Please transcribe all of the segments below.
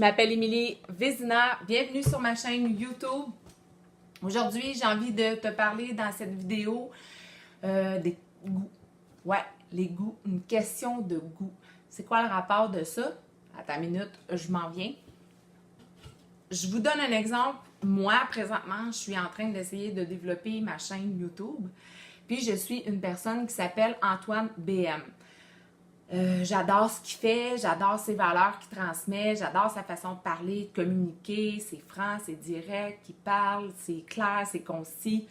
m'appelle Émilie Vézina. Bienvenue sur ma chaîne YouTube. Aujourd'hui, j'ai envie de te parler dans cette vidéo des goûts. Ouais, les goûts. Une question de goût. C'est quoi le rapport de ça? Attends une minute, je m'en viens. Je vous donne un exemple. Moi, présentement, je suis en train d'essayer de développer ma chaîne YouTube. Puis, je suis une personne qui s'appelle Antoine BM. J'adore ce qu'il fait, j'adore ses valeurs qu'il transmet, j'adore sa façon de parler, de communiquer, c'est franc, c'est direct, il parle, c'est clair, c'est concis.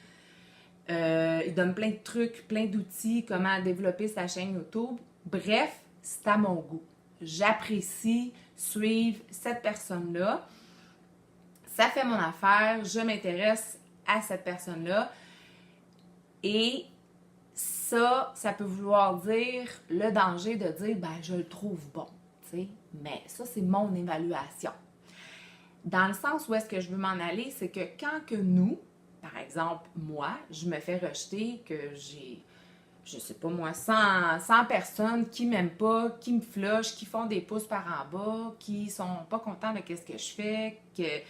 Il donne plein de trucs, plein d'outils, comment développer sa chaîne YouTube. Bref, c'est à mon goût. J'apprécie suivre cette personne-là. Ça fait mon affaire, je m'intéresse à cette personne-là. Et ça peut vouloir dire le danger de dire, ben je le trouve bon, tu sais. Mais ça, c'est mon évaluation. Dans le sens où est-ce que je veux m'en aller, c'est que quand que nous, par exemple, moi, je me fais rejeter, que j'ai, je sais pas moi, 100 personnes qui m'aiment pas, qui me flushent, qui font des pouces par en bas, qui sont pas contents de ce que je fais, qu'ils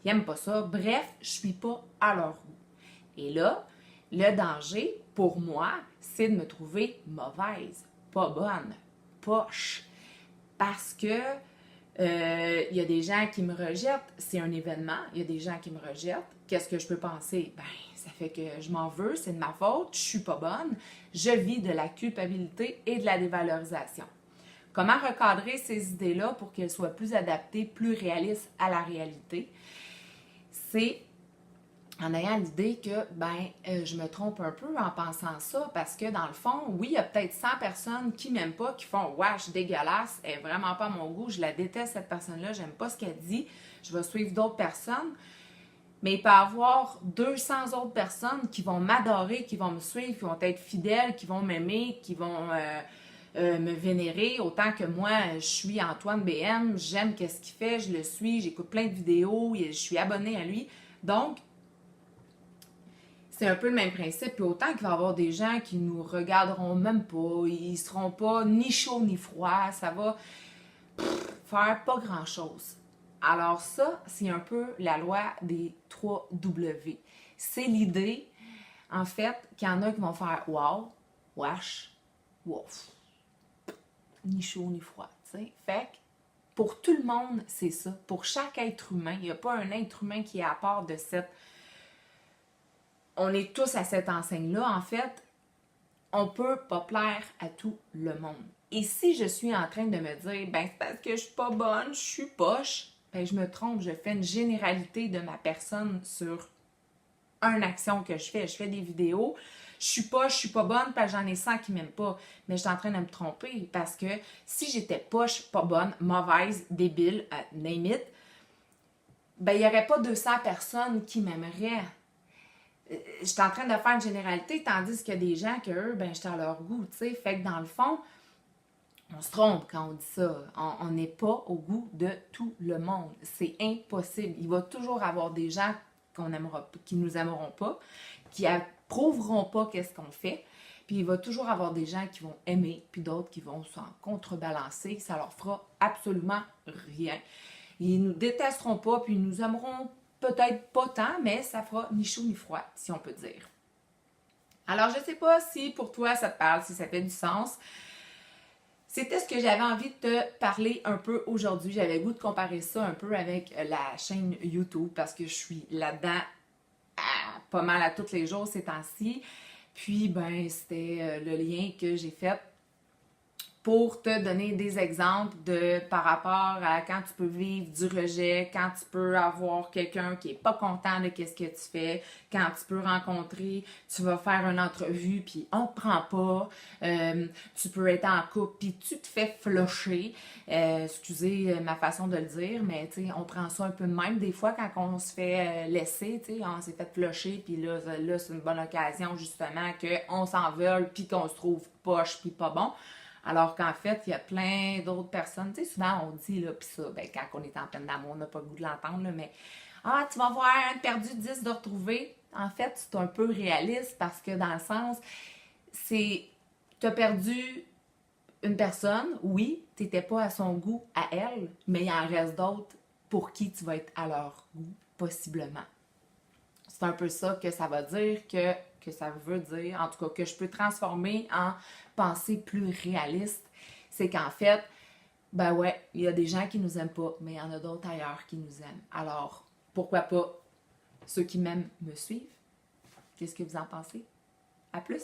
n'aiment pas ça. Bref, je suis pas à leur goût. Et là, le danger, pour moi, c'est de me trouver mauvaise, pas bonne, poche. Parce que il y a des gens qui me rejettent, c'est un événement, il y a des gens qui me rejettent. Qu'est-ce que je peux penser? Ben, ça fait que je m'en veux, c'est de ma faute, je suis pas bonne. Je vis de la culpabilité et de la dévalorisation. Comment recadrer ces idées-là pour qu'elles soient plus adaptées, plus réalistes à la réalité? C'est en ayant l'idée que, je me trompe un peu en pensant ça, parce que dans le fond, oui, il y a peut-être 100 personnes qui m'aiment pas, qui font « Ouais, je suis dégueulasse, elle est vraiment pas à mon goût, je la déteste cette personne-là, j'aime pas ce qu'elle dit, je vais suivre d'autres personnes. » Mais il peut y avoir 200 autres personnes qui vont m'adorer, qui vont me suivre, qui vont être fidèles, qui vont m'aimer, qui vont me vénérer, autant que moi, je suis Antoine BM, j'aime qu'est-ce qu'il fait, je le suis, j'écoute plein de vidéos, je suis abonnée à lui. Donc, c'est un peu le même principe. Puis autant qu'il va y avoir des gens qui nous regarderont même pas, ils seront pas ni chaud ni froid, ça va faire pas grand-chose. Alors ça, c'est un peu la loi des 3 W. C'est l'idée, en fait, qu'il y en a qui vont faire « wow »,« wesh »,« wouf », ni chaud ni froid, tu sais. Fait que pour tout le monde, c'est ça. Pour chaque être humain, il n'y a pas un être humain qui est à part de cette... On est tous à cette enseigne-là, en fait, on peut pas plaire à tout le monde. Et si je suis en train de me dire, ben c'est parce que je suis pas bonne, je suis poche, ben je me trompe, je fais une généralité de ma personne sur une action que je fais. Je fais des vidéos, je suis poche, je suis pas bonne, parce que j'en ai 100 qui m'aiment pas. Mais je suis en train de me tromper, parce que si j'étais poche, pas bonne, mauvaise, débile, name it, ben il y aurait pas 200 personnes qui m'aimeraient. Je suis en train de faire une généralité, tandis qu'il y a des gens que eux, ben, j'étais à leur goût, tu sais. Fait que dans le fond, on se trompe quand on dit ça. On n'est pas au goût de tout le monde. C'est impossible. Il va toujours avoir des gens qui nous aimeront pas, qui approuveront pas qu'est-ce qu'on fait. Puis il va toujours avoir des gens qui vont aimer, puis d'autres qui vont s'en contrebalancer. Ça leur fera absolument rien. Ils nous détesteront pas, puis ils nous aimeront peut-être pas tant, mais ça fera ni chaud ni froid, si on peut dire. Alors, je ne sais pas si pour toi ça te parle, si ça fait du sens. C'était ce que j'avais envie de te parler un peu aujourd'hui. J'avais le goût de comparer ça un peu avec la chaîne YouTube parce que je suis là-dedans pas mal à tous les jours ces temps-ci. Puis, ben, c'était le lien que j'ai fait pour te donner des exemples par rapport à quand tu peux vivre du rejet, quand tu peux avoir quelqu'un qui est pas content de ce que tu fais, quand tu peux rencontrer, tu vas faire une entrevue puis on te prend pas, tu peux être en couple puis tu te fais flusher, excusez ma façon de le dire, mais tu sais, on prend ça un peu de même des fois quand on se fait laisser, tu sais, on s'est fait flusher puis là c'est une bonne occasion justement qu'on s'envole puis qu'on se trouve poche puis pas bon. Alors qu'en fait, il y a plein d'autres personnes. Tu sais, souvent, on dit, là, pis ça, ben, quand on est en peine d'amour, on n'a pas le goût de l'entendre, là, mais « Ah, tu vas voir un perdu 10 de retrouver. » En fait, c'est un peu réaliste parce que dans le sens, c'est, tu as perdu une personne, oui, tu n'étais pas à son goût, à elle, mais il en reste d'autres pour qui tu vas être à leur goût, possiblement. C'est un peu ça que ça va dire, que ça veut dire, en tout cas, que je peux transformer en pensée plus réaliste. C'est qu'en fait, ben ouais, il y a des gens qui nous aiment pas, mais il y en a d'autres ailleurs qui nous aiment. Alors, pourquoi pas ceux qui m'aiment me suivent? Qu'est-ce que vous en pensez? À plus!